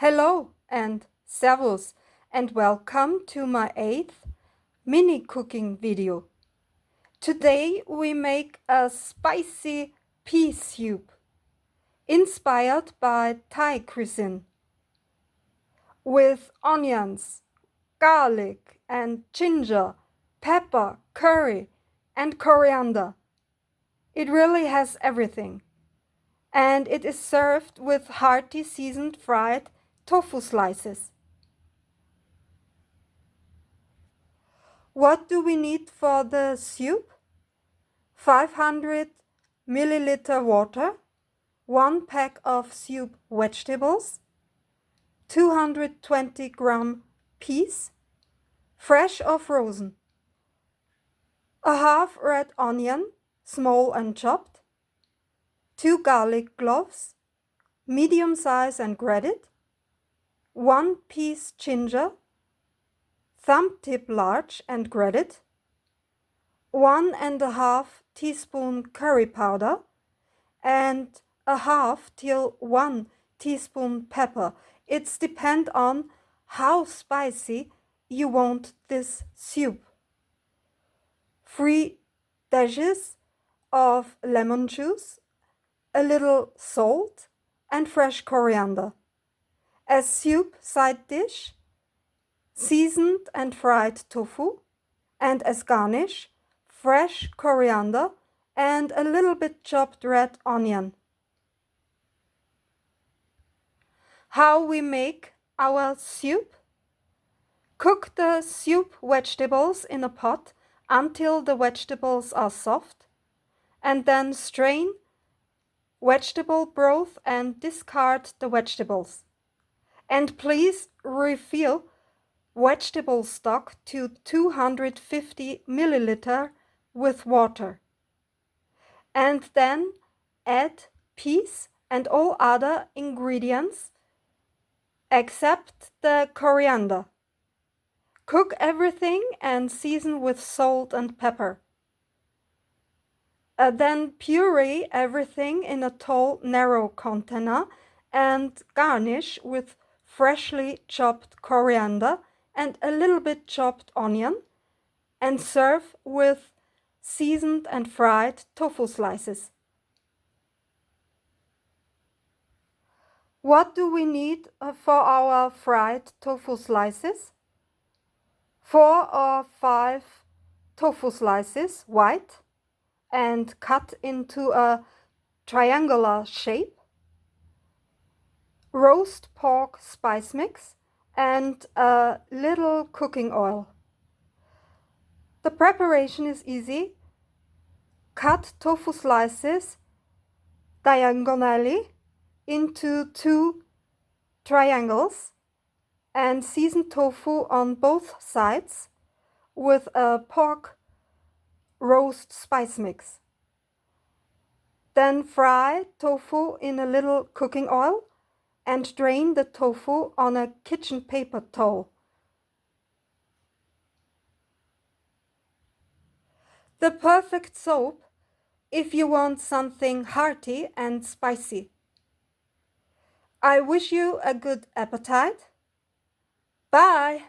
Hello and servus and welcome to my 8th mini cooking video. Today we make a spicy pea soup inspired by Thai cuisine with onions, garlic and ginger, pepper, curry and coriander. It really has everything. And it is served with hearty seasoned fried tofu slices. What do we need for the soup? 500 milliliter water, 1 pack of soup vegetables, 220 gram peas, fresh or frozen, a half red onion, small and chopped, 2 garlic cloves, medium size and grated, 1 piece ginger, thumb tip large and grated, 1.5 teaspoon curry powder, and a half till 1 teaspoon pepper. It's depend on how spicy you want this soup. 3 dashes of lemon juice, a little salt and fresh coriander. As soup side dish, seasoned and fried tofu, and as garnish, fresh coriander and a little bit chopped red onion. How we make our soup? Cook the soup vegetables in a pot until the vegetables are soft, and then strain vegetable broth and discard the vegetables. And please refill vegetable stock to 250 milliliter with water. And then add peas and all other ingredients except the coriander. Cook everything and season with salt and pepper. Then puree everything in a tall, narrow container and garnish with freshly chopped coriander and a little bit chopped onion, and serve with seasoned and fried tofu slices. What do we need for our fried tofu slices? 4 or 5 tofu slices, white, and cut into a triangular shape, roast pork spice mix, and a little cooking oil. The preparation is easy. Cut tofu slices diagonally into 2 triangles and season tofu on both sides with a pork roast spice mix. Then fry tofu in a little cooking oil and drain the tofu on a kitchen paper towel. The perfect soup if you want something hearty and spicy. I wish you a good appetite. Bye!